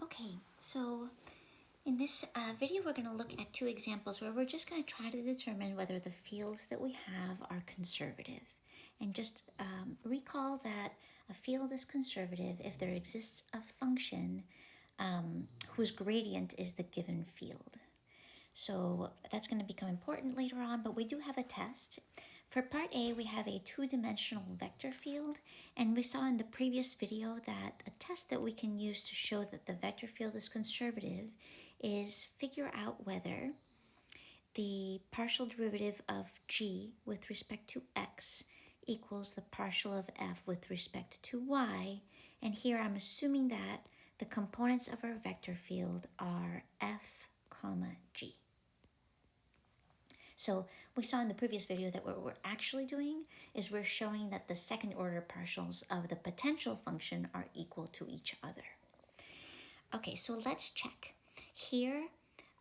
Okay, so in this video, we're going to look at two examples where we're just going to try to determine whether the fields that we have are conservative. And just recall that a field is conservative if there exists a function whose gradient is the given field. So that's going to become important later on, but we do have a test. For part A, we have a two-dimensional vector field, and we saw in the previous video that a test that we can use to show that the vector field is conservative is figure out whether the partial derivative of g with respect to x equals the partial of f with respect to y, and here I'm assuming that the components of our vector field are f, g. So we saw in the previous video that what we're actually doing is we're showing that the second order partials of the potential function are equal to each other. Okay, so let's check. Here,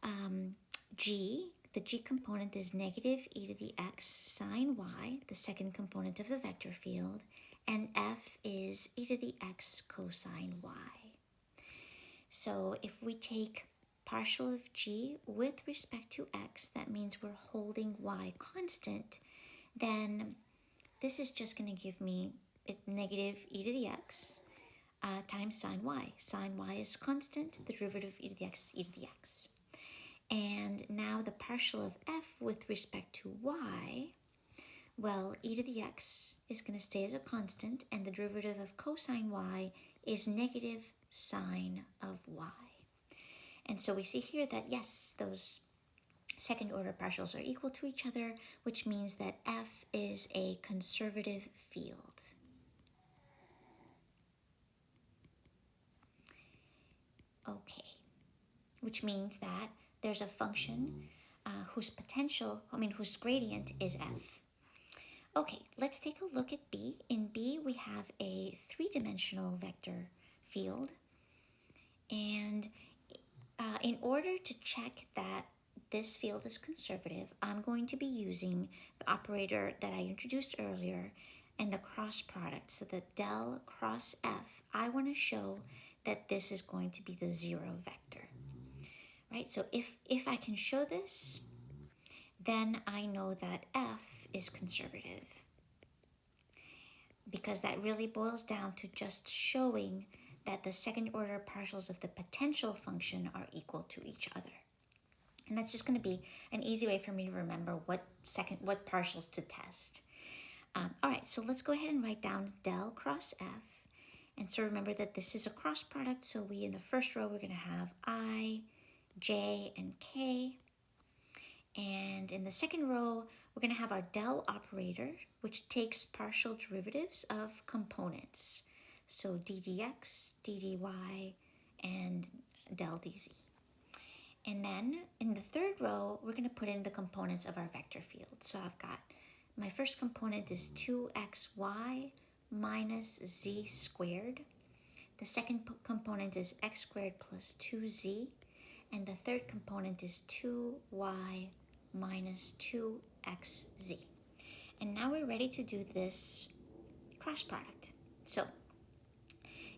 the g component is negative e to the x sine y, the second component of the vector field, and f is e to the x cosine y. So if we take partial of g with respect to x, that means we're holding y constant, then this is just going to give me negative e to the x times sine y. Sine y is constant, the derivative of e to the x is e to the x. And now the partial of f with respect to y, well, e to the x is going to stay as a constant, and the derivative of cosine y is negative sine of y. And so we see here that, yes, those second order partials are equal to each other, which means that f is a conservative field. Okay, which means that there's a function whose gradient is f. Okay, let's take a look at B. In B, we have a three-dimensional vector field, and in order to check that this field is conservative, I'm going to be using the operator that I introduced earlier and the cross product. So the del cross f, I want to show that this is going to be the zero vector, right? So if I can show this, then I know that f is conservative, because that really boils down to just showing that the second order partials of the potential function are equal to each other. And that's just going to be an easy way for me to remember what partials to test. All right, so let's go ahead and write down del cross f. And so remember that this is a cross product, so in the first row, we're going to have I, j, and k. And in the second row, we're going to have our del operator, which takes partial derivatives of components. So d dx, d dy, and del dz. And then in the third row, we're going to put in the components of our vector field. So I've got my first component is 2xy minus z squared. The second component is x squared plus 2z. And the third component is 2y minus 2xz. And now we're ready to do this cross product. So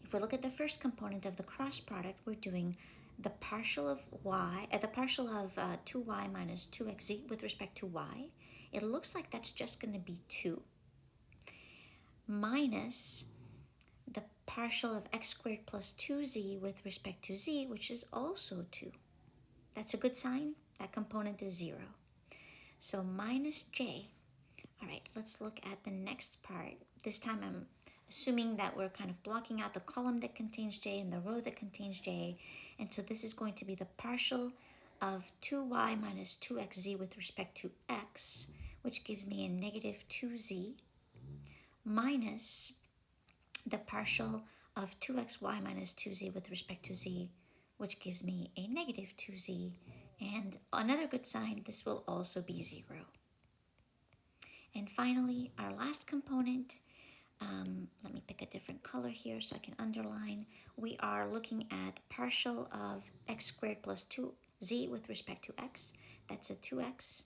if we look at the first component of the cross product, we're doing the partial of 2y minus 2xz with respect to y. It looks like that's just going to be 2 minus the partial of x squared plus 2z with respect to z, which is also 2. That's a good sign. That component is 0. So minus j. All right, let's look at the next part. This time I'm assuming that we're kind of blocking out the column that contains j and the row that contains j. And so this is going to be the partial of 2y minus 2xz with respect to x, which gives me a negative 2z, minus the partial of 2xy minus 2z with respect to z, which gives me a negative 2z. And another good sign, this will also be 0. And finally, our last component, let me pick a different color here so I can underline. We are looking at partial of x squared plus 2z with respect to x. That's a 2x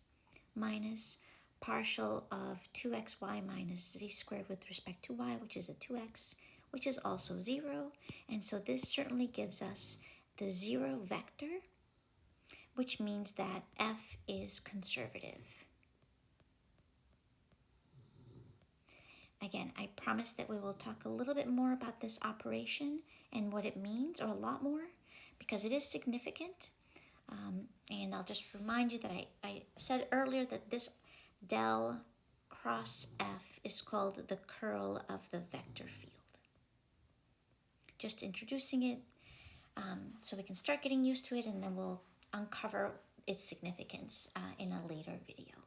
minus partial of 2xy minus z squared with respect to y, which is a 2x, which is also 0. And so this certainly gives us the zero vector, which means that f is conservative. Again, I promise that we will talk a little bit more about this operation and what it means, or a lot more, because it is significant. And I'll just remind you that I said earlier that this del cross f is called the curl of the vector field. Just introducing it so we can start getting used to it, and then we'll uncover its significance in a later video.